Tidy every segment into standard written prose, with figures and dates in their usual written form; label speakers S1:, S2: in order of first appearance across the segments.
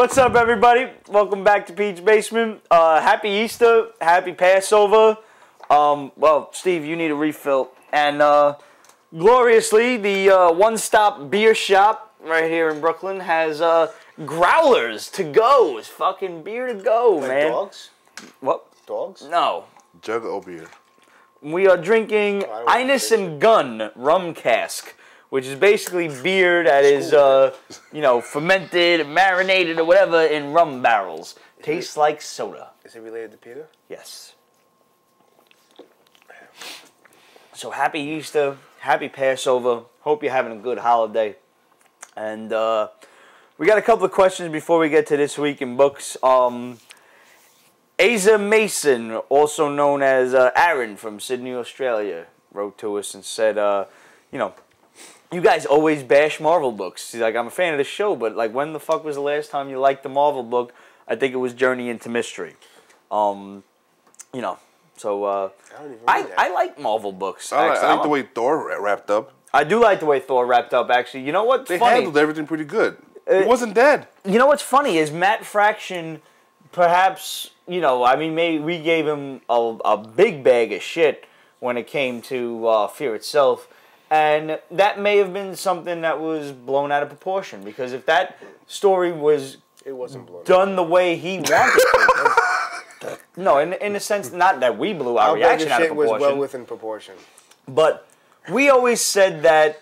S1: What's up, everybody? Welcome back to Pete's Basement. Happy Easter, happy Passover. Well, Steve, you need a refill. And gloriously, the one-stop beer shop right here in Brooklyn has growlers to go. It's fucking beer to go,
S2: like
S1: man.
S2: Dogs?
S1: What?
S2: Dogs?
S1: No.
S3: Jug of beer.
S1: We are drinking Inus and Gun rum cask, which is basically beer that is, fermented, marinated, or whatever in rum barrels. Tastes like soda.
S2: Is it related to Peter?
S1: Yes. So happy Easter, happy Passover. Hope you're having a good holiday. And we got a couple of questions before we get to This Week in Books. Asa Mason, also known as Aaron from Sydney, Australia, wrote to us and said, you guys always bash Marvel books. He's like, I'm a fan of the show, but like, when the fuck was the last time you liked the Marvel book? I think it was Journey into Mystery. So I like Marvel books.
S3: I like the way Thor wrapped up.
S1: I do like the way Thor wrapped up, actually. You know what's
S3: They
S1: funny?
S3: handled everything pretty good. He wasn't dead.
S1: You know what's funny is Matt Fraction, perhaps, maybe we gave him a big bag of shit when it came to Fear itself. And that may have been something that was blown out of proportion. Because if that story was done the way he wanted to. No, in a sense, not that we blew our reaction out of proportion.
S2: Was well within proportion.
S1: But we always said that,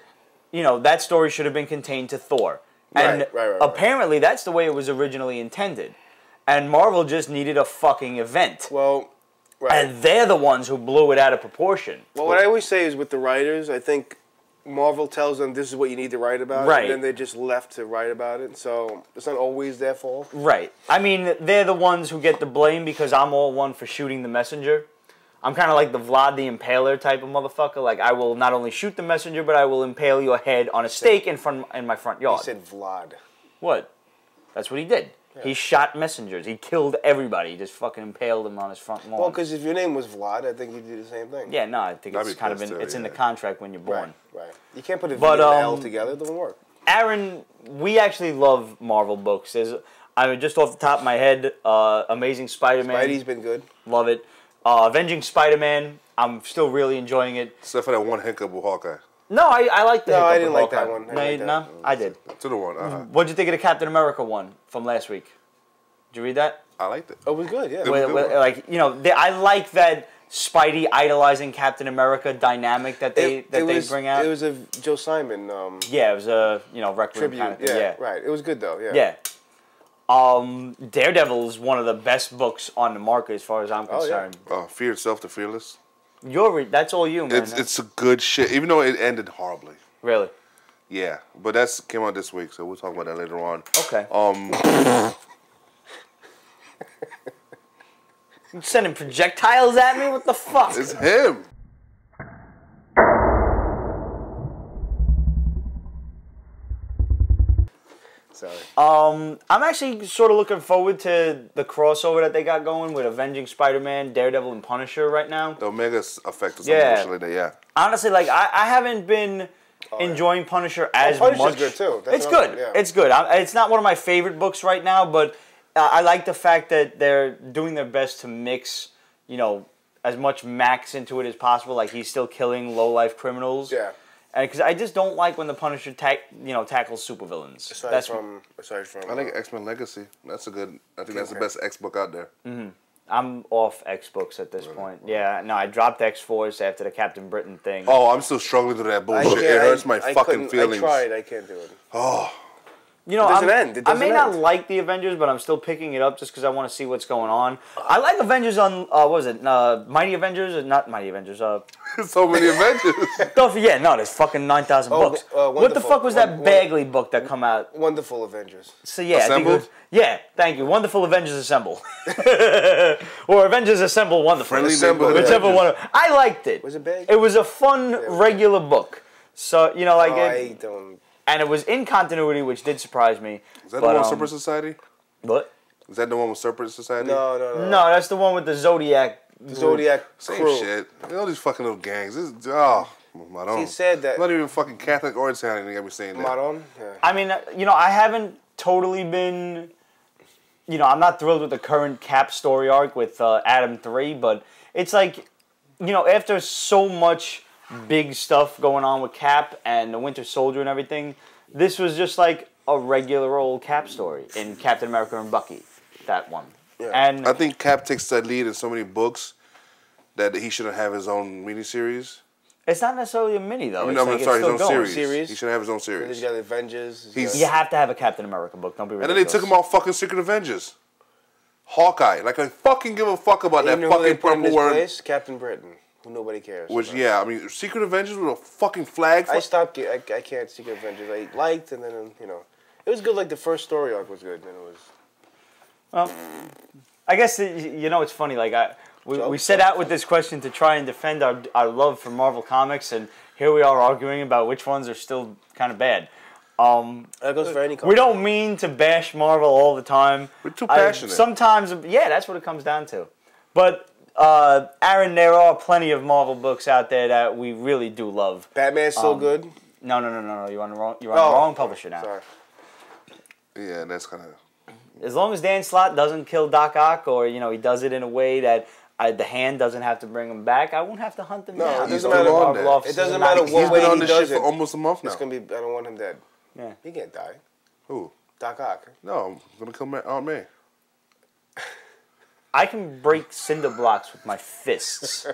S1: that story should have been contained to Thor. And apparently that's the way it was originally intended. And Marvel just needed a fucking event.
S2: Well,
S1: and they're the ones who blew it out of proportion.
S2: Well, what I always say is with the writers, I think Marvel tells them this is what you need to write about.
S1: Right.
S2: And then they're just left to write about it. So it's not always their fault.
S1: Right. I mean, they're the ones who get the blame because I'm all one for shooting the messenger. I'm kind of like the Vlad the Impaler type of motherfucker. Like, I will not only shoot the messenger, but I will impale your head on a stake in my front yard.
S2: He said Vlad.
S1: What? That's what he did. Yeah. He shot messengers. He killed everybody. He just fucking impaled them on his front lawn.
S2: Well, because if your name was Vlad, I think you'd do the same thing.
S1: Yeah, no, I think it's kind of in the contract when you're born.
S2: Right. You can't put a V and an L together. It doesn't work. Aaron,
S1: we actually love Marvel books. Just off the top of my head, Amazing Spider-Man.
S2: Spidey's been good.
S1: Love it. Avenging Spider-Man, I'm still really enjoying it.
S3: Except for that one hiccup with Hawkeye.
S1: No, I like the hiccup.
S2: No, I didn't
S1: with
S2: like
S1: Hawkeye.
S2: that one.
S1: No, I did.
S3: To the one.
S1: What'd you think of the Captain America one from last week? Did you read that?
S3: I liked it.
S2: It was good, yeah.
S1: I like that Spidey idolizing Captain America dynamic that they bring out.
S2: It was a Joe Simon.
S1: Yeah, it was a Requiem kind of thing.
S2: Yeah, right. It was good though. Yeah.
S1: Yeah. Daredevil is one of the best books on the market as far as I'm concerned.
S3: Fear Itself, The Fearless.
S1: That's all you, man.
S3: It's a good shit, even though it ended horribly.
S1: Really?
S3: Yeah, but that came out this week, so we'll talk about that later on.
S1: Okay. You sending projectiles at me? What the fuck?
S3: It's him.
S2: Sorry.
S1: I'm actually sort of looking forward to the crossover that they got going with Avenging Spider-Man, Daredevil, and Punisher right now.
S3: The Omega effect is emotionally, yeah.
S1: Honestly, like I haven't been enjoying Punisher as much.
S2: Punisher's good too.
S1: It's good. Yeah. It's good. It's not one of my favorite books right now, but I like the fact that they're doing their best to mix, as much Max into it as possible. Like, he's still killing low-life criminals.
S2: Yeah.
S1: Because I just don't like when the Punisher tackles supervillains.
S2: Aside from
S3: I think X-Men Legacy. That's a good. I think that's the best X book out there.
S1: Mm-hmm. I'm off X books at this point. Yeah, no, I dropped X-Force after the Captain Britain thing.
S3: Oh, I'm still struggling through that bullshit. It hurts my fucking feelings.
S2: I tried. I can't do it.
S3: Oh.
S1: I may not like the Avengers, but I'm still picking it up just because I want to see what's going on. I like Avengers on, Mighty Avengers? Or not Mighty Avengers.
S3: So many Avengers.
S1: There's fucking 9,000 books. What the fuck was that Bagley book that come out?
S2: Wonderful Avengers.
S1: So yeah,
S3: Assembled?
S1: Thank you. Wonderful Avengers Assemble. Or Avengers Assemble Wonderful.
S3: Friendly
S2: Assemble.
S1: Whichever one. I liked it.
S2: Was it big?
S1: It was a fun, regular book. So,
S2: I don't...
S1: And it was in continuity, which did surprise me.
S3: Is that the one with Super Society?
S1: What?
S3: Is that the one with Super Society?
S2: No.
S1: No, that's the one with the Zodiac.
S2: Zodiac crew.
S3: Same shit. All these fucking little gangs.
S2: He said that.
S3: I'm not even fucking Catholic or Italian. They got me saying that.
S2: Maron? Yeah.
S1: I mean, I haven't totally been you know, I'm not thrilled with the current Cap story arc with Adam 3, but it's like, you know, after so much big stuff going on with Cap and the Winter Soldier and everything, this was just like a regular old Cap story in Captain America and Bucky, that one.
S2: Yeah.
S1: And
S3: I think Cap takes that lead in so many books that he shouldn't have his own miniseries.
S1: it's not necessarily a mini, though.
S3: I mean,
S1: It's
S3: I'm
S1: like
S3: sorry,
S1: it's
S3: his
S1: still
S3: own
S1: going.
S3: series. He should have his own
S2: Then
S3: series.
S2: he's got the Avengers.
S3: He's-
S1: You have to have a Captain America book. Don't be ridiculous.
S3: And then they took him out fucking Secret Avengers. Hawkeye. Like, I fucking give a fuck about that fucking purple word.
S2: Place? Captain Britain, who nobody cares.
S3: Which,
S2: about.
S3: yeah, I mean, Secret Avengers with a fucking flag.
S2: I stopped. I can't Secret Avengers. I liked, and then you know, it was good. Like the first story arc was good, and it was.
S1: Well, I guess, you know, it's funny. Like, we set out with this question to try and defend our love for Marvel Comics, and here we are arguing about which ones are still kind of bad.
S2: That goes for any comic.
S1: We don't mean to bash Marvel all the time.
S3: We're too passionate.
S1: Sometimes, yeah, that's what it comes down to. But, Aaron, there are plenty of Marvel books out there that we really do love.
S2: Batman's still good.
S1: No. You're on the wrong publisher now.
S2: Sorry.
S3: Yeah, that's kind of...
S1: As long as Dan Slott doesn't kill Doc Ock, or, you know, he does it in a way that the Hand doesn't have to bring him back, I won't have to hunt him
S2: No,
S1: down.
S2: it doesn't
S3: matter.
S1: Marvel offices
S2: It doesn't
S1: are
S2: matter
S1: not-
S2: what
S3: He's
S2: way
S3: been on
S2: he
S3: this shit
S2: does
S3: for
S2: it.
S3: almost a month now.
S2: It's gonna be. I don't want him dead.
S1: Yeah.
S2: He can't die.
S3: Who?
S2: Doc Ock.
S3: No, I'm going to kill Aunt May.
S1: I can break cinder blocks with my fists.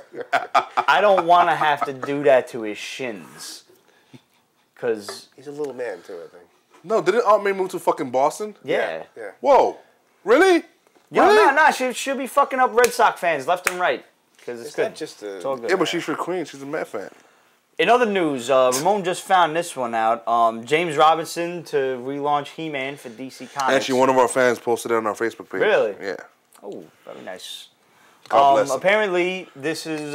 S1: I don't want to have to do that to his shins. Because,
S2: He's a little man too, I think.
S3: No, didn't Aunt May move to fucking Boston?
S1: yeah.
S2: Yeah.
S3: Whoa. Really?
S1: Yo,
S3: Really?
S1: no, she should be fucking up Red Sox fans left and right. Because it's
S2: It's
S1: good.
S2: not just a.
S1: It's all good.
S3: Yeah, but she's for Queen. She's a Met fan.
S1: In other news, Ramon just found this one out. James Robinson to relaunch He-Man for DC Comics.
S3: Actually, one of our fans posted it on our Facebook page.
S1: Really?
S3: Yeah.
S1: Oh, very nice.
S3: God bless him.
S1: Apparently, this is,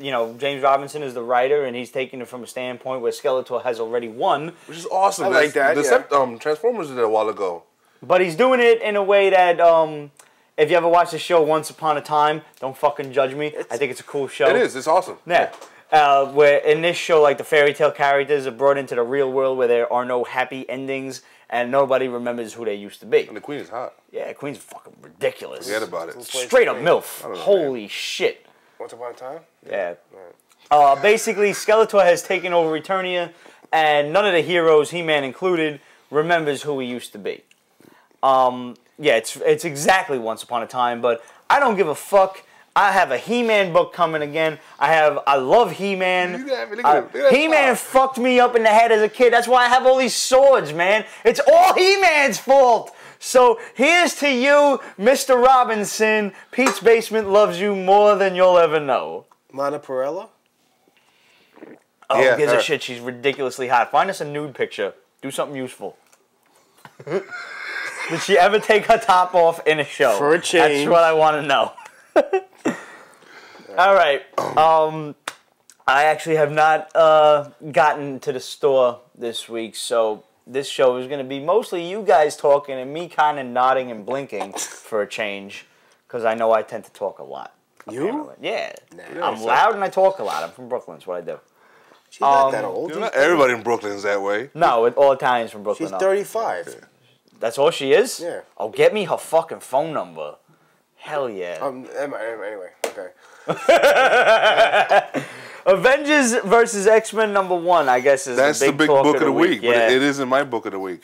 S1: you know, James Robinson is the writer, and he's taking it from a standpoint where Skeletor has already won.
S3: Which is awesome.
S2: I like that,
S3: The Transformers did it a while ago.
S1: But he's doing it in a way that, if you ever watched the show Once Upon a Time, don't fucking judge me. I think it's a cool show.
S3: It is. It's awesome.
S1: Yeah. Where in this show, like, the fairy tale characters are brought into the real world where there are no happy endings and nobody remembers who they used to be.
S3: And the Queen is hot.
S1: Yeah, Queen's fucking ridiculous.
S3: Forget about it.
S1: Straight up MILF.
S3: don't know,
S1: Holy shit.
S2: Once upon a time.
S1: Yeah. Basically, Skeletor has taken over Eternia, and none of the heroes, He-Man included, remembers who he used to be. Yeah, it's exactly Once Upon a Time, but I don't give a fuck. I have a He-Man book coming again. I love He-Man.
S3: Look at him, look at him, look at that
S1: He-Man
S3: smile.
S1: fucked me up in the head as a kid. That's why I have all these swords, man. It's all He-Man's fault. So here's to you, Mr. Robinson. Pete's Basement loves you more than you'll ever know.
S2: Mana Perella.
S1: Oh,
S3: Yeah,
S1: who gives a
S3: her.
S1: shit? She's ridiculously hot. Find us a nude picture. Do something useful. Did she ever take her top off in a show?
S2: For a change.
S1: That's what I want to know. All right. I actually have not gotten to the store this week, so this show is going to be mostly you guys talking and me kind of nodding and blinking for a change, because I know I tend to talk a lot.
S2: You?
S1: apparently. Yeah.
S2: Nah.
S1: I'm loud and I talk a lot. I'm from Brooklyn. That's what I do.
S2: She's not that old.
S3: You know, not everybody in Brooklyn's that way.
S1: No, all Italians from Brooklyn.
S2: She's
S1: are.
S2: 35.
S1: That's all she is?
S2: Yeah.
S1: Oh, get me her fucking phone number. Hell yeah.
S2: Anyway, okay.
S1: Avengers versus X-Men #1, I guess, is
S3: That's
S1: the big talk
S3: book of the week,
S1: Yeah.
S3: but it isn't my book of the week.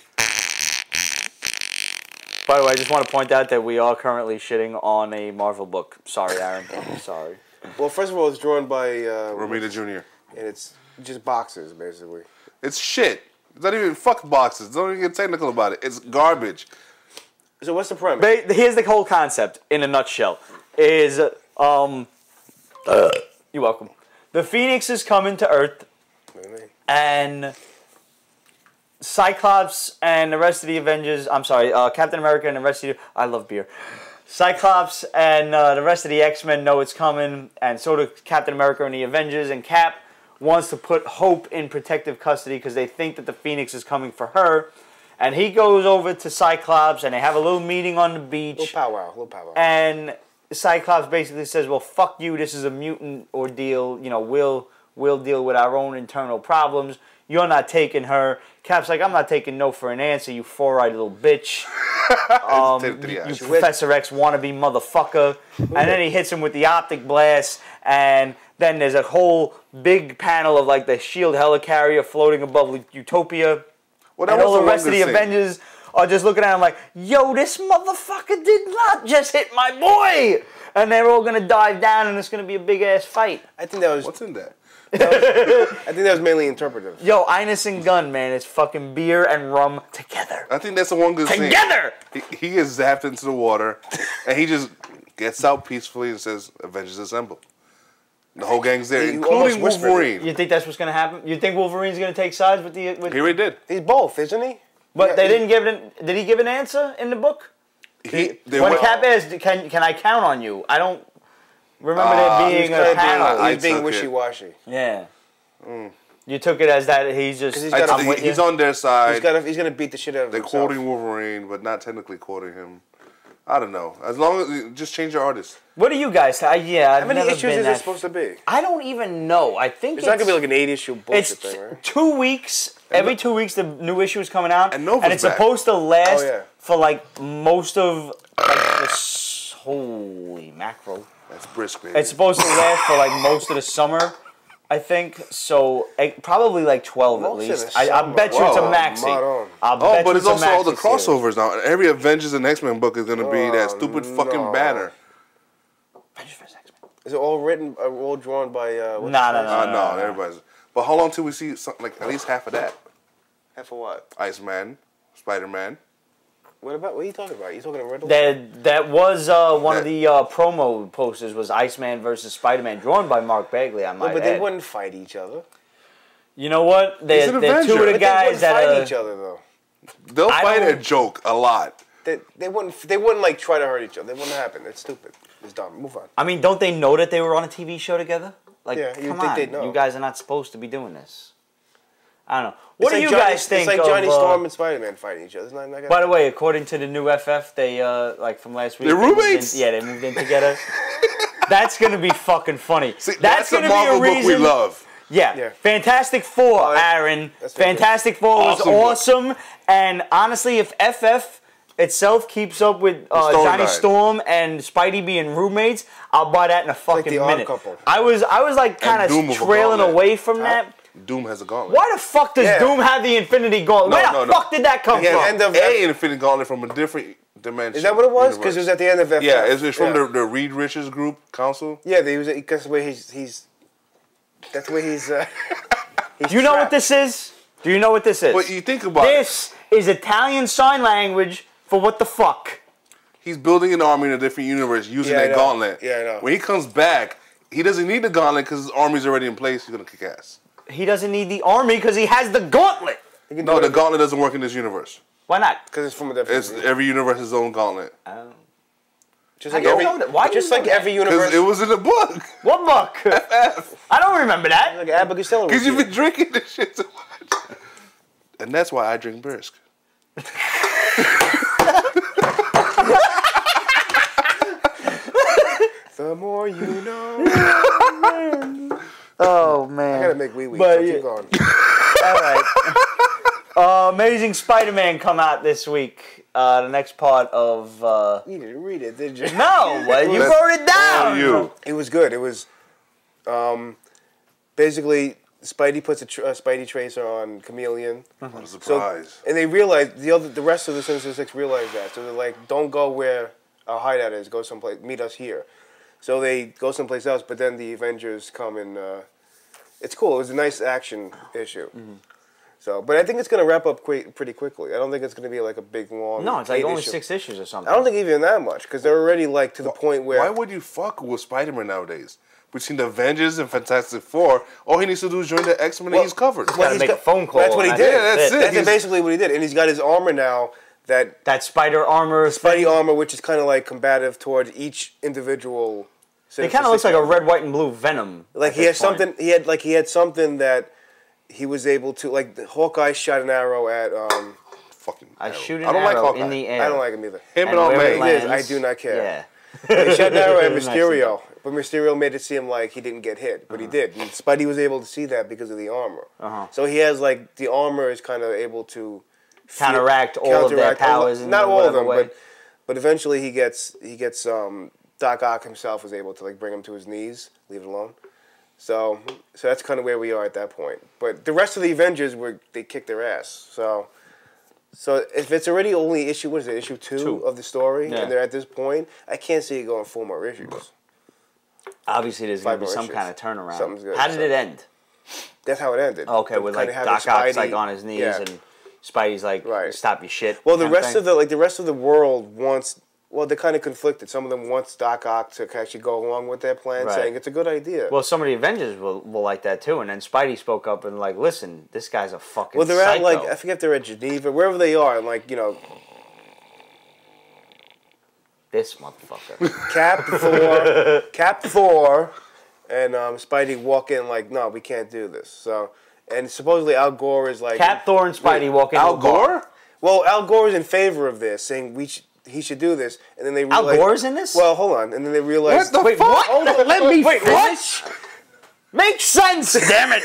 S1: By the way, I just want to point out that we are currently shitting on a Marvel book. Sorry, Aaron. Sorry.
S2: Well, first of all, it's drawn by
S3: Romita Jr.
S2: and it's just boxes basically.
S3: It's shit. It's not even fuck boxes. Don't even get technical about it. It's garbage.
S2: So what's the premise?
S1: Here's the whole concept in a nutshell. Is you're welcome. The Phoenix is coming to Earth, and Cyclops and the rest of the Avengers. I'm sorry, Captain America and the rest of the. I love beer. Cyclops and the rest of the X-Men know it's coming, and so do Captain America and the Avengers. And Cap wants to put Hope in protective custody because they think that the Phoenix is coming for her. And he goes over to Cyclops, and they have a little meeting on the beach.
S2: Little powwow.
S1: And Cyclops basically says, "Well, fuck you. This is a mutant ordeal. You know, we'll We'll deal with our own internal problems. You're not taking her. Cap's like, I'm not taking no for an answer, you four-eyed little bitch. You Professor X wannabe motherfucker. And then he hits him with the optic blast, and then there's a whole big panel of like the SHIELD helicarrier floating above Utopia.
S3: Well,
S1: and all the rest of the Avengers are just looking at him like, yo, this motherfucker did not just hit my boy! And they're all gonna dive down, and it's gonna be a big-ass fight.
S2: I think that was...
S3: What's in that?
S2: I think that was mainly interpretive.
S1: Yo, Ines and Gunn, man, it's fucking beer and rum together.
S3: I think that's the one good scene.
S1: Together!
S3: He gets zapped into the water, and he just gets out peacefully and says, Avengers Assemble. The whole gang's there, including Wolverine.
S1: You think that's what's going to happen? You think Wolverine's going to take sides with the...
S3: He already did.
S2: He's both, isn't he?
S1: But they didn't give it... Did he give an answer in the book? When Cap asked, can I count on you? I don't remember there being a panel.
S2: He's being wishy-washy.
S1: Yeah. You took it as that he's just...
S3: He's on their side.
S2: He's going to beat the shit out of himself.
S3: They're quoting Wolverine, but not technically quoting him. I don't know. As long as you just change your artist.
S1: What do you guys think? Yeah,
S2: how many issues is it supposed to be?
S1: I don't even know. I think
S2: it's not going to be like an 8-issue bullshit thing, right?
S1: 2 weeks. Every 2 weeks the new issue is coming out.
S3: And Nova's
S1: and it's
S3: back.
S1: supposed to last for like most of holy mackerel.
S3: That's brisk, baby.
S1: It's supposed to last for like most of the summer, I think. So probably like 12 at least. I bet you it's a maxi.
S3: But it's also all the crossovers now. Every Avengers and X-Men book is going to be that stupid fucking banner.
S2: Is it all written, all drawn by...
S3: No, everybody's... But how long till we see something like at least half of that?
S2: Half of what?
S3: Iceman, Spider-Man.
S2: What are you talking about? You talking about Riddle?
S1: That was one of the promo posters was Iceman versus Spider-Man, drawn by Mark Bagley. I might
S2: but they wouldn't fight each other.
S1: You know what? They're two of the guys that
S2: fight each other though.
S3: They'll fight a joke a lot.
S2: They wouldn't like try to hurt each other. It wouldn't happen. It's stupid. It's dumb. Move on.
S1: I mean, don't they know that they were on a TV show together? Like,
S2: yeah,
S1: come on,
S2: they know.
S1: you guys are not supposed to be doing this. I don't know. What do you guys think?
S2: It's like Johnny Storm and Spider-Man fighting each other. Isn't that
S1: by the way, according to the new FF, they like from last week,
S3: they're roommates.
S1: They moved in together. That's gonna be fucking funny.
S3: See, that's gonna be a reason. Book we love.
S1: Yeah. Fantastic Four, Aaron. Fantastic Four was awesome. And honestly, if FF itself keeps up with Johnny Storm and Spidey being roommates, I'll buy that in a fucking minute.
S2: Couple.
S1: I was like kind of trailing away from that.
S3: Doom has a gauntlet.
S1: Why the fuck does Doom have the Infinity Gauntlet? Where the fuck did that come from?
S3: Infinity Gauntlet from a different dimension.
S2: Is that what it was? Because it was at the end of FF.
S3: Yeah, it's from the Reed Richards group council.
S2: Yeah, that's the way he's. That's the way he's.
S1: Do you know what this is? Do you know what this is?
S3: But you think about
S1: this is Italian sign language for what the fuck.
S3: He's building an army in a different universe using that gauntlet.
S2: Yeah, I know.
S3: When he comes back, he doesn't need the gauntlet because his army's already in place. He's gonna kick ass.
S1: He doesn't need the army because he has the gauntlet.
S3: No, the gauntlet doesn't work in this universe.
S1: Why not?
S2: Because it's from a different.
S3: Every universe has its own gauntlet.
S2: Just like every universe.
S3: Because it was in the book.
S1: What book? I don't remember that.
S2: Like Abigail.
S3: Because you've been drinking this shit so much. And that's why I drink brisk.
S2: The more you know.
S1: Oh man!
S2: I gotta make wee. So keep going.
S1: All right. Amazing Spider-Man come out this week. The next part of.
S2: You didn't read it, did you?
S1: No, you wrote it down.
S2: It was good. It was, basically Spidey puts a Spidey tracer on Chameleon.
S3: What a surprise!
S2: So, and they realized the rest of the Sinister Six realized that. So they're like, "Don't go where our hideout is. Go someplace. Meet us here." So they go someplace else, but then the Avengers come and it's cool. It was a nice action issue. Mm-hmm. So, but I think it's going to wrap up pretty quickly. I don't think it's going to be like a big long.
S1: No, it's like only 6 issues or something.
S2: I don't think even that much because they're already like to the point where.
S3: Why would you fuck with Spider-Man nowadays? Between the Avengers and Fantastic Four, all he needs to do is join the X-Men and he's covered.
S1: He's got to make a phone call.
S2: That's what he did.
S3: Yeah, that's it.
S2: That's basically what he did, and he's got his armor now. That
S1: spider armor.
S2: Spidey armor, which is kind of like combative towards each individual.
S1: It kind of looks like a red, white, and blue Venom.
S2: Like he has something. He had something that he was able to. Like Hawkeye shot an arrow at.
S1: I shoot an arrow in the air.
S2: I don't like him either.
S3: Him and all
S2: I do not care.
S1: Yeah.
S2: They shot an arrow at
S1: Nice
S2: Mysterio, but Mysterio made it seem like he didn't get hit, but he did. And Spidey was able to see that because of the armor. So he has like the armor is kind of able to
S1: counteract all of their powers.
S2: Not all of them, but eventually he gets Doc Ock himself is able to like bring him to his knees, leave it alone. So that's kind of where we are at that point. But the rest of the Avengers they kicked their ass. So if it's already only issue, what is it, issue 2 of the story, and they're at this point, I can't see it going 4 more issues.
S1: Obviously, there's going to be some kind of turnaround.
S2: Something's good.
S1: How did it end?
S2: That's how it ended.
S1: Okay, with like Doc Ock's like on his knees and Spidey's like, stop your shit.
S2: Well, the rest of the world wants. Well, they're kind of conflicted. Some of them want Doc Ock to actually go along with their plan, saying it's a good idea.
S1: Well, some of the Avengers will like that too. And then Spidey spoke up and like, listen, this guy's a fucking
S2: they're
S1: psycho.
S2: at like, I forget if they're at Geneva, wherever they are, and like, you know.
S1: This motherfucker.
S2: Cap Thor, and Spidey walk in like, no, we can't do this. So, and supposedly Al Gore is like.
S1: Cap, Thor, and Spidey walk in.
S3: Al Gore?
S2: Well, Al Gore is in favor of this, saying he should do this, and then they realize...
S1: Al Gore's in this?
S2: Well, hold on, and then they realize...
S3: What the fuck?
S1: What?
S2: Hold on, let me finish.
S1: What? Makes sense, damn it!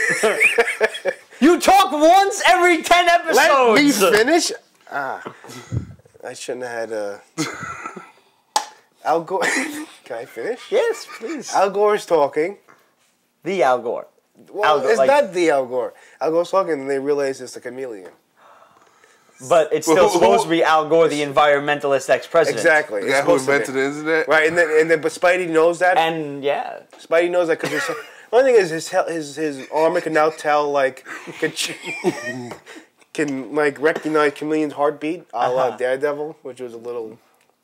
S1: You talk once every 10 episodes!
S2: Let me finish? I shouldn't have had Al Gore... Can I finish?
S1: Yes, please.
S2: Al Gore's talking.
S1: The Al Gore.
S2: Well, it's not the Al Gore. Al Gore's talking, and they realize it's the chameleon.
S1: But it's still supposed to be Al Gore, the environmentalist ex-president.
S2: Exactly.
S3: The guy who invented the internet?
S2: Right, and then but Spidey knows that.
S1: And,
S2: Spidey knows that because one thing is his armor can now tell, like, can like, recognize chameleon's heartbeat, a la Daredevil, which was a little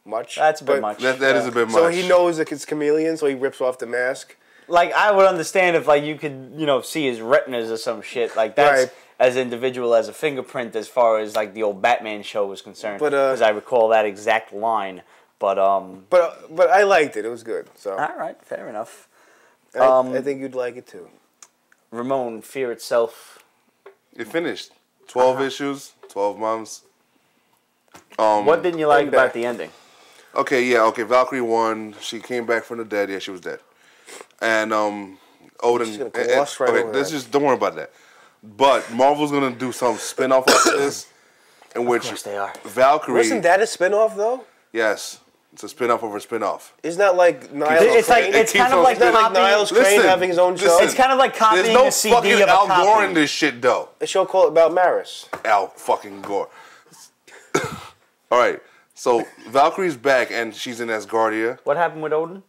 S2: much.
S1: That's a bit much.
S3: That is a bit much.
S2: So he knows that it's chameleon, so he rips off the mask.
S1: Like, I would understand if, like, you could, see his retinas or some shit. Like, that's as individual as a fingerprint as far as, like, the old Batman show was concerned. Because I recall that exact line. But
S2: I liked it. It was good. So.
S1: All right, fair enough.
S2: I think you'd like it, too.
S1: Ramon, Fear Itself.
S3: It finished. 12 issues, 12 months.
S1: What didn't you like about the ending?
S3: Okay, Valkyrie won. She came back from the dead. Yeah, she was dead. And Odin. Don't worry about that. But Marvel's gonna do some spin-off of this, in which
S1: of course they are.
S3: Valkyrie.
S2: Wasn't that a spin-off though?
S3: Yes, it's a spin-off of a spin-off.
S2: Isn't that like Niles?
S1: It's kind of like
S2: Niles Crane having his own show.
S1: It's kind of like copying a CD of a
S3: fucking Al
S1: copy.
S3: Gore in this shit though.
S2: A show called about Maris.
S3: Al fucking Gore. All right, so Valkyrie's back and she's in Asgardia.
S1: What happened with Odin?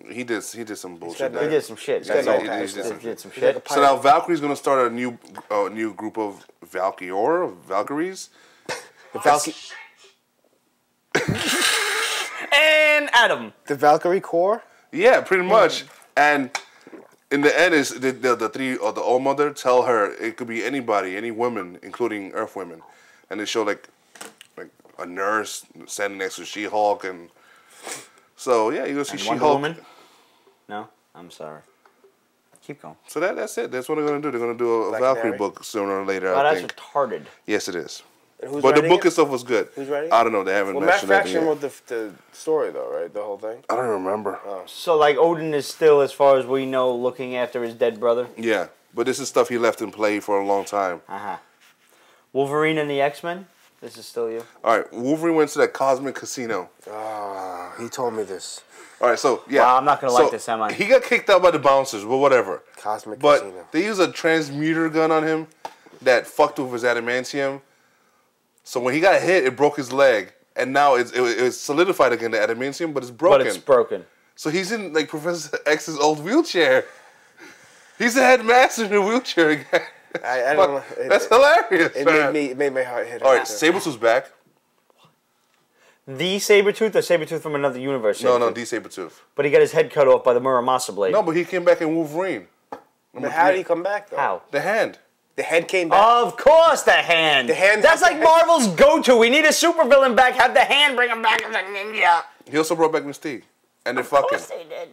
S3: He did some bullshit.
S1: He did some shit.
S2: He
S1: did some shit.
S3: So now Valkyrie's gonna start a new group of Valkyries.
S1: And Adam.
S2: The Valkyrie Corps?
S3: Yeah, pretty much. And in the end, is the three or the All Mother tell her it could be anybody, any women, including Earth women, and they show like a nurse standing next to She-Hulk, and so yeah, you go see She-Hulk.
S1: Woman? No, I'm sorry. Keep going.
S3: So that's it. That's what they're gonna do. They're gonna do a Valkyrie book sooner or later.
S1: Oh,
S3: I
S1: that's
S3: think.
S1: retarded.
S3: Yes, it is.
S2: But
S3: the book itself was good.
S2: Who's writing?
S3: I don't know. They haven't mentioned
S2: Matt
S3: anything
S2: Fraction
S3: yet.
S2: wrote the story though, right? The whole thing.
S3: I don't remember.
S1: So like Odin is still, as far as we know, looking after his dead brother.
S3: Yeah, but this is stuff he left in play for a long time.
S1: Wolverine and the X-Men. This is still you.
S3: All right, Wolverine went to that Cosmic Casino.
S2: He told me this.
S3: All right, so yeah.
S1: Wow, I'm not gonna like this, am I?
S3: He got kicked out by the bouncers, but whatever.
S2: Casino.
S3: But they used a transmuter gun on him that fucked with his adamantium. So when he got hit, it broke his leg, and now it's solidified again, the adamantium, but it's broken.
S1: But it's broken.
S3: So he's in like Professor X's old wheelchair. He's the headmaster in the wheelchair again.
S2: I don't know.
S3: That's hilarious.
S2: It made my heart hit.
S3: All right, Sabretooth's back.
S1: The Sabretooth or Sabretooth from another universe?
S3: No, the Sabretooth.
S1: But he got his head cut off by the Muramasa blade.
S3: No, but he came back in Wolverine.
S2: But how did he come back though?
S1: How?
S3: The hand.
S2: The head came back.
S1: Of course, the hand.
S2: The hand.
S1: That's like Marvel's go-to. We need a supervillain back. Have the hand bring him back as a ninja.
S3: He also brought back Mystique. And they're fucking.
S1: Of course they did.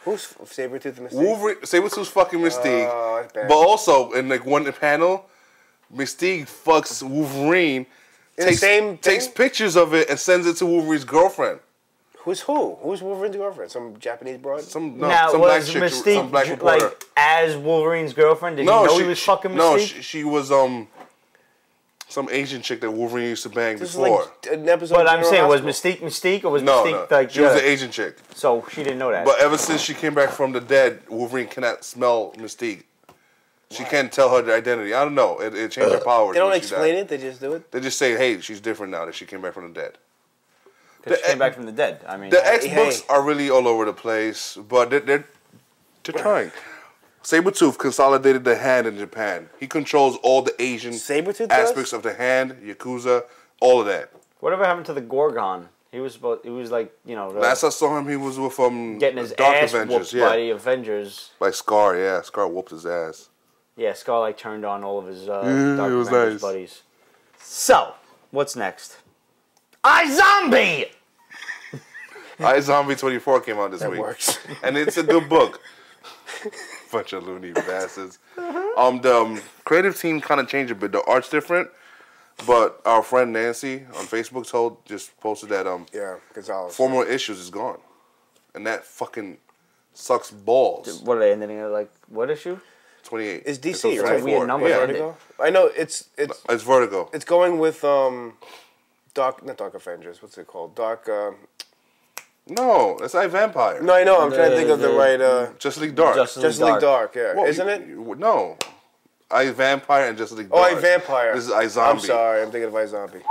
S2: Who's Sabretooth and Mystique?
S3: Wolverine, Sabretooth's fucking Mystique. But also, in like one panel, Mystique fucks Wolverine, takes pictures of it, and sends it to Wolverine's girlfriend.
S2: Who's who? Who's Wolverine's girlfriend? Some Japanese broad?
S3: Some
S1: Now,
S3: black
S1: was
S3: chick,
S1: Mystique
S3: some black reporter.
S1: like as Wolverine's girlfriend? Did he know he was fucking Mystique?
S3: No, she was some Asian chick that Wolverine used to bang
S2: This
S3: before.
S2: is like an episode
S1: But
S2: of
S1: I'm
S2: General
S1: saying, was
S2: Hospital.
S1: Mystique or was
S3: No,
S1: Mystique
S3: no,
S1: like
S3: she was an Asian chick.
S1: So she didn't know that.
S3: But ever since she came back from the dead, Wolverine cannot smell Mystique. She can't tell her identity. I don't know. It changed her powers.
S2: They don't
S3: when she
S2: explain
S3: died.
S2: it. They just do it.
S3: They just say, "Hey, she's different now that she came back from the dead."
S1: Because she came back from the dead. I mean,
S3: The X
S2: hey.
S3: books are really all over the place, but they're trying. Sabretooth consolidated the hand in Japan. He controls all the Asian
S2: Sabretooth
S3: aspects
S2: does?
S3: of the hand, Yakuza, all of that.
S1: whatever happened to the Gorgon? He was like, you know,
S3: Last I saw him, he was with
S1: getting his
S3: Dark
S1: ass
S3: Avengers,
S1: whooped by the Avengers.
S3: Like Scar, yeah. Scar whooped his ass.
S1: Yeah, Scar like turned on all of his Dark
S3: it was
S1: Avengers
S3: nice.
S1: buddies. So, what's next? iZombie!
S3: iZombie 24 came out this
S2: That
S3: week.
S2: works.
S3: And it's a good book. Bunch of loony bastards. The creative team kind of changed a bit. The art's different, but our friend Nancy on Facebook just posted that
S2: Yeah, Gonzalez.
S3: 4 more issues is gone, and that fucking sucks balls.
S1: What are they ending at, like, what issue?
S3: 28.
S2: It's DC,
S3: on
S2: right?
S3: 24.
S1: Weird number,
S3: Yeah,
S1: isn't it?
S2: Vertigo. I know it's
S3: it's Vertigo.
S2: it's going with not Dark Avengers. What's it called? Dark.
S3: No, that's like Vampire.
S2: No, I know. I'm trying to think of the
S1: the-
S2: right.
S3: Justice League Dark.
S2: Justice League Dark. Yeah,
S3: Well,
S2: isn't it?
S3: No. I Vampire and Justice League
S2: Oh,
S3: Dark.
S2: I Vampire.
S3: This is iZombie.
S2: I'm sorry. I'm thinking of iZombie.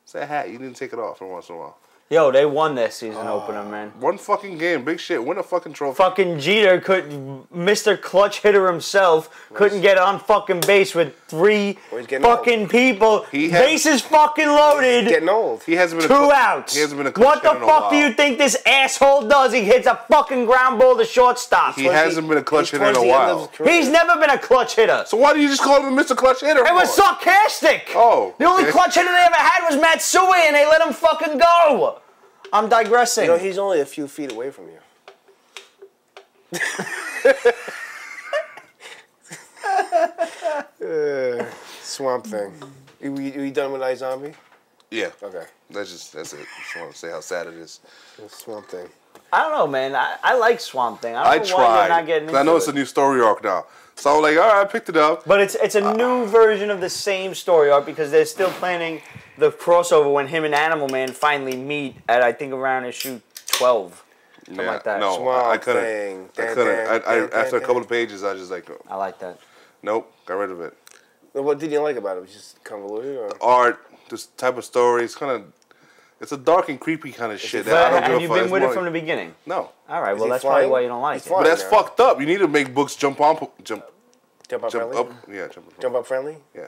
S3: It's a hat. You didn't take it off every once in a while.
S1: Yo, they won their season opener, man.
S3: One fucking game, big shit. Win a fucking trophy.
S1: Fucking Jeter Mr. Clutch Hitter himself, couldn't get on fucking base with 3
S2: Well, he's getting
S1: fucking people.
S3: He had-
S1: Bases fucking loaded.
S2: Getting old.
S3: He hasn't been
S1: 2 outs.
S3: He hasn't been a clutch
S1: What the
S3: hitter in a
S1: fuck do
S3: while.
S1: you think this asshole does? He hits a fucking ground ball to shortstop.
S3: He hasn't been a clutch
S2: He's
S3: hitter in a
S2: towards the end of
S3: while.
S2: his career.
S1: He's never been a clutch hitter.
S3: So why do you just call him Mr. Clutch Hitter?
S1: It was
S3: for?
S1: sarcastic.
S3: Oh,
S1: The only
S3: okay.
S1: clutch hitter they ever had was Matsui, and they let him fucking go. I'm digressing.
S2: You know, he's only a few feet away from you. Swamp Thing. You done with iZombie?
S3: Yeah.
S2: Okay.
S3: That's it. Just want to say how sad it is.
S2: Swamp Thing.
S1: I don't know, man. I like Swamp Thing. I
S3: I
S1: don't know why they're
S3: tried.
S1: not getting
S3: 'Cause I know
S1: into
S3: it's a
S1: it.
S3: new story arc now. So I'm like, all right, I picked it up.
S1: But it's a new version of the same story arc because they're still planning the crossover when him and Animal Man finally meet at, I think, around issue 12. Something like that.
S3: No,
S2: Swamp
S3: I couldn't.
S2: Thing.
S3: I couldn't. After a couple of pages, I just like,
S1: I like that.
S3: nope, got rid of it.
S2: What did you like about it? Was it just convoluted? Or?
S3: Art, this type of story, it's a dark and creepy kind of shit.
S1: But
S3: that I don't
S1: have
S3: give
S1: you
S3: a fuck.
S1: been
S3: It's
S1: with it
S3: more
S1: from the
S3: like-
S1: beginning?
S3: No.
S1: All right,
S2: Is
S1: well,
S2: he
S1: that's probably
S2: flying?
S1: why you don't like
S2: He's
S1: it.
S2: flying.
S3: But that's
S2: now.
S3: fucked up. You need to make books jump up
S2: Jump up
S3: friendly.
S2: friendly?
S3: Jump
S2: Jump up friendly?
S3: Yeah.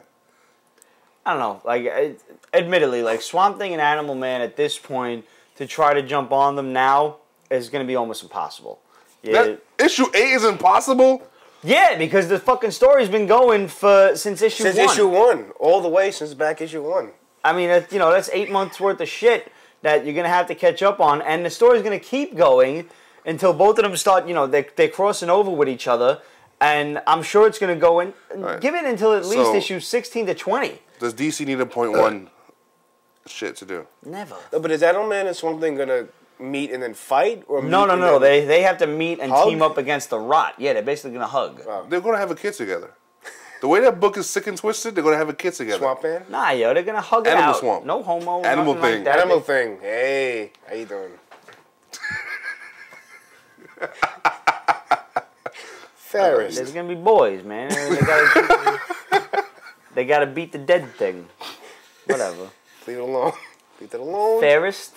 S1: I don't know. Like, admittedly, like Swamp Thing and Animal Man at this point, to try to jump on them now is going to be almost impossible. Yeah,
S3: Issue 8 is impossible.
S1: yeah, because the fucking story's been going since issue 1.
S2: Since issue 1. All the way since back issue 1.
S1: I mean, that's 8 months worth of shit that you're gonna have to catch up on, and the story's gonna keep going until both of them start. They're crossing over with each other, and I'm sure it's gonna go in.
S3: Right.
S1: Give it until at least
S3: So-
S1: issue 16 to 20.
S3: Does DC need a .1 shit to do?
S1: Never.
S2: No, but is Animal Man and Swamp Thing gonna meet and then fight? Or
S1: No.
S2: meet and then-
S1: They have to meet and
S2: Hug?
S1: team up against the Rot. Yeah, they're basically gonna hug.
S3: They're going to have a kid together. The way that book is sick and twisted, they're going to have a kid together.
S2: Swamp Man?
S1: Nah, yo, they're gonna hug it
S3: Animal
S1: out.
S3: Swamp.
S1: No homo.
S3: Animal
S1: nothing
S3: Thing.
S1: Like that.
S2: Animal Thing. Hey, how you doing? Ferris.
S1: There's gonna be boys, man. They gotta beat the dead thing. Whatever.
S2: Leave it alone. Leave it alone.
S1: Fairest.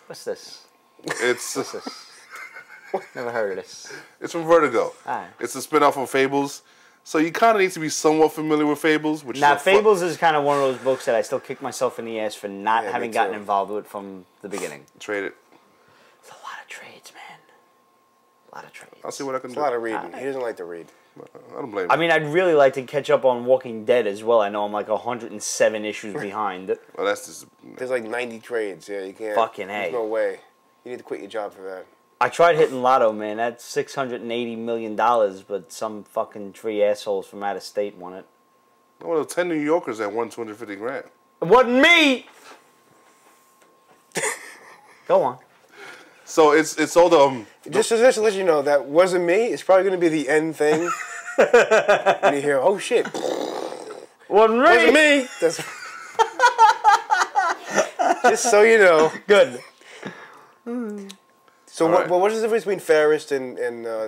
S1: What's this?
S3: It's
S1: What's this? Never heard of this.
S3: it's from Vertigo.
S1: Alright.
S3: It's a spinoff of Fables. So you kind of need to be somewhat familiar with Fables. Which
S1: Now,
S3: is
S1: Fables is kind of one of those books that I still kick myself in the ass for not
S2: Yeah, me
S1: having gotten
S2: too.
S1: involved with from the beginning.
S3: Trade it.
S1: It's a lot of trades, man. A lot of trades.
S3: I'll see what I can
S2: It's
S3: do.
S2: a lot of reading. He doesn't like to read.
S3: I don't blame
S1: I
S3: him.
S1: mean, I'd really like to catch up on Walking Dead as well. I know I'm like 107 issues behind.
S3: Well, that's just...
S2: There's like 90 trades. Yeah, you can't.
S1: Fucking A.
S2: There's no way. You need to quit your job for that.
S1: I tried hitting Lotto, man. That's $680 million, but some fucking 3 assholes from out of state won it.
S3: Well, there were 10 New Yorkers that won $250,000.
S1: It wasn't me! Go on.
S3: So it's all the
S2: Just to let you know, that wasn't me. It's probably going to be the end thing. When you hear, oh shit. Wasn't me. That's just so you know.
S1: Good.
S2: So
S3: All right.
S2: what is the difference between Fairest and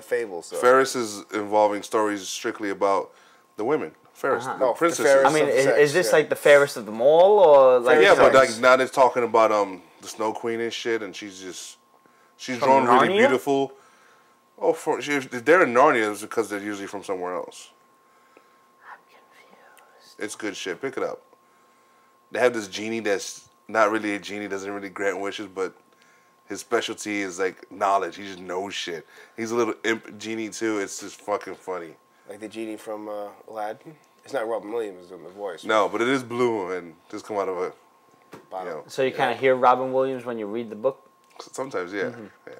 S2: Fables? So?
S3: Ferris is involving stories strictly about the women. Ferris,
S1: Uh-huh.
S3: the
S2: Oh, the
S3: princesses.
S2: Ferris.
S1: I mean,
S2: Of
S1: is
S2: sex,
S1: this
S2: yeah.
S1: like the fairest of them all, or like?
S3: Yeah, but
S2: sex.
S3: like now they're talking about the Snow Queen and shit, and she's
S1: From
S3: drawn really
S1: Narnia?
S3: beautiful. Oh, if they're in Narnia, it's because they're usually from somewhere else.
S1: I'm confused.
S3: It's good shit. Pick it up. They have this genie that's not really a genie, doesn't really grant wishes, but his specialty is like knowledge. He just knows shit. He's a little imp genie too. It's just fucking funny.
S2: Like the genie from Aladdin? It's not Robin Williams in the voice.
S3: No, but it is blue and just come out of a,
S2: Bottom.
S3: you know.
S1: So you kind of hear Robin Williams when you read the book.
S3: Sometimes, yeah, yeah.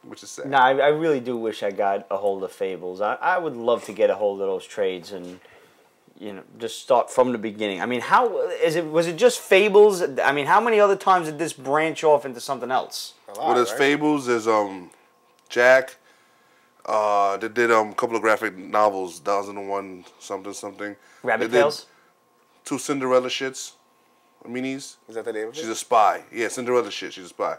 S3: Which is sad.
S1: No, I really do wish I got a hold of Fables. I would love to get a hold of those trades and, you know, just start from the beginning. I mean, how is it? Was it just Fables? I mean, how many other times did this branch off into something else?
S2: A lot,
S3: Well, there's
S2: right?
S3: Fables. There's Jack. They did a couple of graphic novels. 1001 something.
S1: Rabbit
S3: They did
S1: Tales.
S3: 2 Cinderella shits, minis.
S2: Is that the name of
S3: She's
S2: it?
S3: a spy. Yeah, Cinderella shit. She's a spy.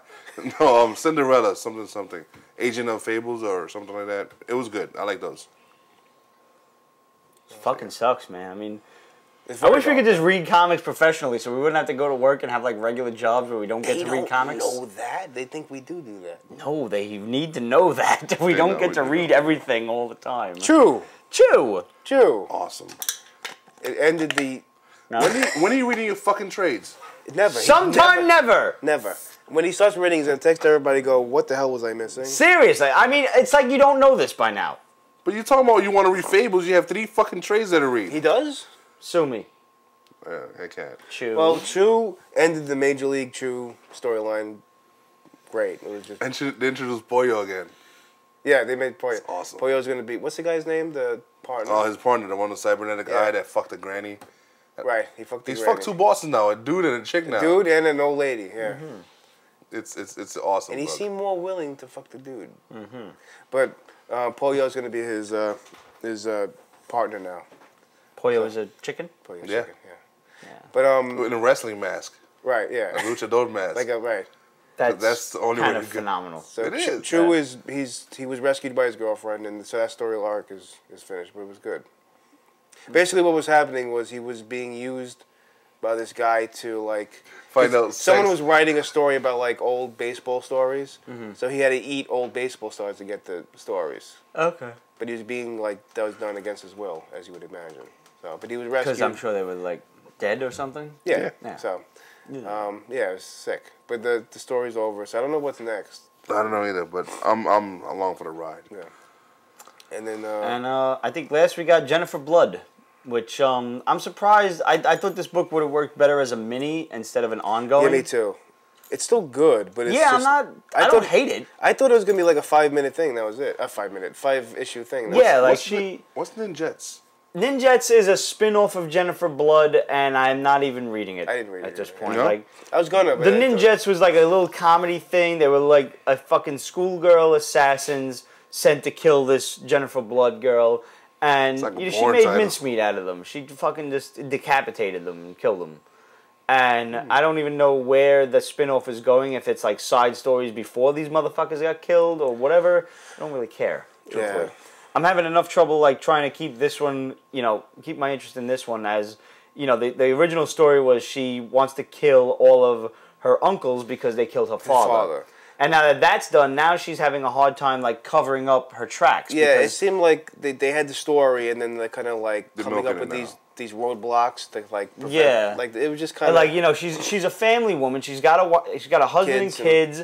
S3: No, Cinderella something. Agent of Fables or something like that. It was good. I like those.
S1: Fucking sucks, man. I mean,
S2: It's
S1: I
S2: very
S1: wish we could
S2: dark.
S1: just read comics professionally, so we wouldn't have to go to work and have like regular jobs where we don't get
S2: They
S1: to read
S2: don't
S1: comics.
S2: know that. They think we do that.
S1: No, they need to know that. We
S3: They
S1: don't
S3: know
S1: get
S3: we
S1: to
S3: do
S1: read
S3: know.
S1: everything all the time.
S2: True.
S1: Chew.
S2: True.
S3: Awesome.
S2: It ended the...
S1: No.
S3: When are you reading your fucking trades?
S2: Never. He
S1: Sometime never.
S2: Never. When he starts reading, he's going to text everybody, go, what the hell was I missing?
S1: Seriously, I mean, it's like you don't know this by now.
S3: But you're talking about you want to read Fables. You have 3 fucking trades that to read.
S2: He does?
S1: Sue me.
S3: I can't.
S1: Chew.
S2: Well, Chew ended the Major League Chew storyline great. It was just...
S3: They introduced Boyo again.
S2: Yeah, they made Poyo.
S3: That's awesome.
S2: Poyo's going to be... What's the guy's name? The partner?
S3: Oh, his partner, the one with the cybernetic
S2: Yeah.
S3: eye that fucked the granny.
S2: Right. He fucked the
S3: He's
S2: granny.
S3: fucked 2 bosses now, a dude and a chick now.
S2: Dude and an old lady, yeah.
S3: It's awesome.
S2: And he
S3: book.
S2: seemed more willing to fuck the dude. But Polio's going to be his partner now.
S1: Pollo is a chicken?
S2: Polio's
S3: Yeah.
S2: chicken, yeah.
S1: Yeah.
S2: But,
S3: in a wrestling mask,
S2: right,
S3: a
S2: yeah.
S3: luchador mask.
S2: Right.
S3: That's the only
S1: kind
S3: way
S1: of
S3: to get-
S1: phenomenal.
S2: So
S3: It is,
S2: Chew
S1: yeah.
S2: he was rescued by his girlfriend, and so that story arc is finished, but it was good. Basically, what was happening was he was being used by this guy to like
S3: Find out
S2: someone
S3: sex.
S2: was writing a story about like old baseball stories, so he had to eat old baseball stars to get the stories.
S1: Okay.
S2: But he was being like that was done against his will, as you would imagine. So, but he was rescued.
S1: Because I'm sure they were like dead or something.
S2: Yeah.
S1: Yeah.
S2: So, yeah, it was sick. But the story's over, so I don't know what's next.
S3: I don't know either, but I'm along for the ride.
S2: Yeah. And then
S1: And I think last we got Jennifer Blood, which I'm surprised. I thought this book would have worked better as a mini instead of an ongoing.
S2: yeah, me too. It's still good, but it's
S1: Yeah,
S2: just,
S1: I don't hate it.
S2: I thought it was gonna be like a 5-minute thing. That was it. A 5-issue thing. That's-
S1: Yeah, like
S3: What's Ninjets?
S1: Ninjets is a spin-off of Jennifer Blood, and I'm not even reading it.
S2: I didn't read it
S1: at this
S2: either.
S1: point.
S3: No?
S1: Like
S2: I was gonna. But
S1: the
S2: I thought-
S1: Ninjets was like a little comedy thing. They were like a fucking schoolgirl assassins sent to kill this Jennifer Blood girl, and
S3: like a
S1: she
S3: porn
S1: made
S3: title.
S1: mincemeat out of them. She fucking just decapitated them and killed them. And I don't even know where the spin-off is going, if it's like side stories before these motherfuckers got killed or whatever. I don't really care, truthfully.
S2: Yeah.
S1: I'm having enough trouble like trying to keep this one, keep my interest in this one as, the original story was she wants to kill all of her uncles because they killed her father. And now that that's done, now she's having a hard time like covering up her tracks.
S2: Yeah, it
S1: because-
S2: seemed like they had the story, and then they're kind of like
S3: They're
S2: coming up
S3: milking
S2: with
S3: it
S2: these roadblocks to like prevent,
S1: Yeah.
S2: like it was just kind
S1: And,
S2: of
S1: like she's a family woman. She's got a husband
S2: Kids
S1: and kids,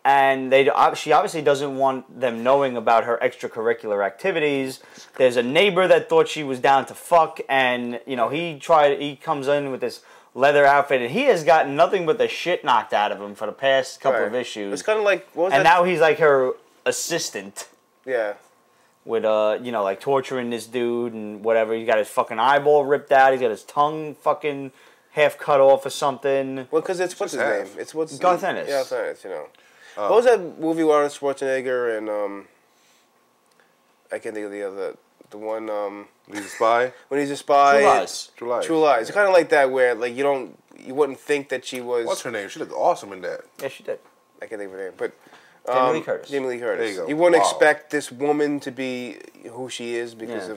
S1: and she obviously doesn't want them knowing about her extracurricular activities. There's a neighbor that thought she was down to fuck, and he comes in with this leather outfit, and he has gotten nothing but the shit knocked out of him for the past couple of issues.
S2: It's kind of like what was
S1: and
S2: that?
S1: now he's like her assistant
S2: Yeah,
S1: with like torturing this dude and whatever. He's got his fucking eyeball ripped out. He's got his tongue fucking half cut off or something.
S2: Well, because it's what's his
S3: half.
S2: name? It's what's
S1: Garth Ennis.
S2: Yeah, Garth Ennis. You know. What was that movie with Arnold Schwarzenegger and I can't think of the one
S3: He's a spy.
S2: when he's a spy.
S1: True Lies.
S3: True Lies.
S2: True Lies. It's kind of like that where like you wouldn't think that she was.
S3: What's her name? She looked awesome in that.
S1: Yeah, she did.
S2: I can't think of her name, but
S1: Jamie Lee Curtis.
S2: Jamie Lee Curtis.
S3: There you go.
S2: You wouldn't
S3: Wow.
S2: expect this woman to be who she is because
S1: Yeah.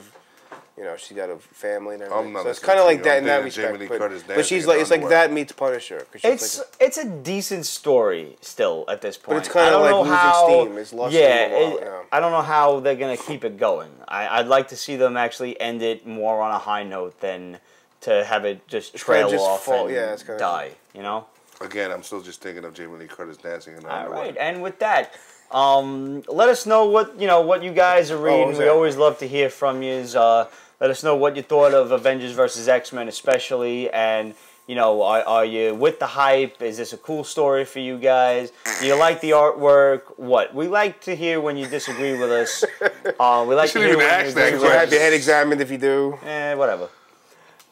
S2: of, she's got a family and everything.
S3: I'm not
S2: So it's
S3: listening
S2: kind of
S3: to
S2: like
S3: you.
S2: that
S3: I'm
S2: in that
S3: thinking
S2: respect.
S3: Jamie Lee Curtis
S2: But
S3: dancing
S2: she's
S3: in
S2: like, it's like
S3: underwear.
S2: that meets Punisher. 'Cause she's
S1: It's a decent story still at this point.
S2: it's kinda
S1: I don't
S2: like
S1: know
S2: losing
S1: how,
S2: steam. It's lost steam a while, yeah.
S1: I don't know how they're gonna keep it going. I'd like to see them actually end it more on a high note than to have it just trail
S2: just
S1: off
S2: fall-
S1: and
S2: yeah, it's kinda-
S1: die. You know.
S3: Again, I'm still just thinking of Jamie Lee Curtis dancing in
S1: All
S3: underwear.
S1: right, and with that, let us know what you guys are reading.
S2: what's
S1: We
S2: that?
S1: always love to hear from you. Let us know what you thought of Avengers vs. X-Men, especially, and are you with the hype? Is this a cool story for you guys? Do you like the artwork? What we like to hear when you disagree with us. We like to
S3: shouldn't
S1: hear
S3: even
S1: when
S3: ask
S1: you
S3: that
S1: agree
S2: You'll
S1: with
S2: have
S1: us.
S2: your head examined if you do.
S1: Whatever.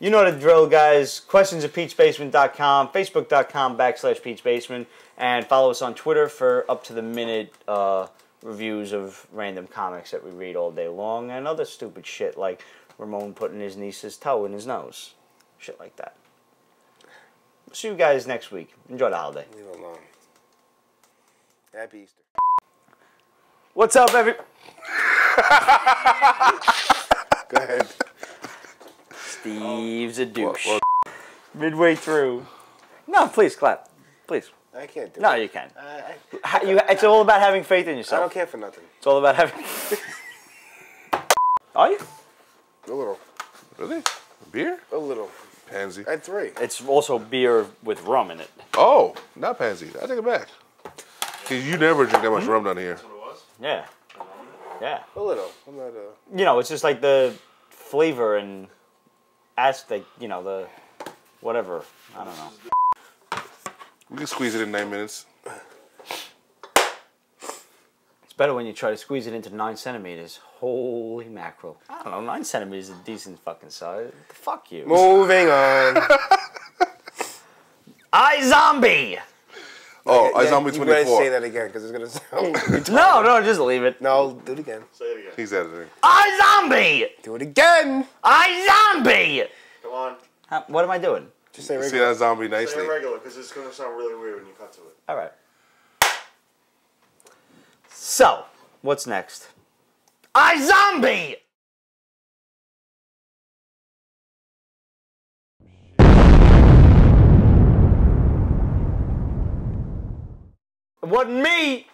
S1: You know the drill, guys. Questions at peachbasement.com, facebook.com/peachbasement, and follow us on Twitter for up-to-the-minute reviews of random comics that we read all day long and other stupid shit like Ramon putting his niece's toe in his nose. Shit like that. See you guys next week. Enjoy the holiday.
S2: Leave it alone. Happy Easter.
S1: What's up,
S2: Go ahead.
S1: Steve's a douche.
S3: Well,
S1: Midway through. No, please clap. Please.
S2: I can't do
S1: No,
S2: it.
S1: you can. It's all about having faith in
S2: I
S1: yourself.
S2: don't care for nothing.
S1: It's all about having. Are you?
S2: A little.
S3: really? Beer?
S2: A little.
S3: Pansy.
S2: I had 3.
S1: It's also beer with rum in it.
S3: Oh, not pansy. I take it back. 'Cause you never drink that much rum down here.
S1: Yeah. Yeah.
S2: A little. I'm not
S1: It's just like the flavor and aspect, the whatever. I don't know.
S3: We can squeeze it in 9 minutes.
S1: It's better when you try to squeeze it into 9 centimeters. Holy mackerel. I don't know, 9 centimeters is a decent fucking size. Fuck you.
S2: Moving on.
S1: iZombie!
S3: Oh,
S2: Yeah,
S3: iZombie
S2: you better
S3: 24.
S2: say that again because it's going to sound...
S1: No, just leave it.
S2: No, do it again.
S4: Say it again.
S3: He's editing.
S1: iZombie!
S2: Do it again.
S1: iZombie!
S4: Come on.
S1: What am I doing?
S2: Just say
S3: See
S2: regular.
S3: that zombie
S4: Say
S3: nicely.
S4: it regular because it's going to sound really weird when you cut to it.
S1: All right. So, what's next? iZombie! It wasn't me!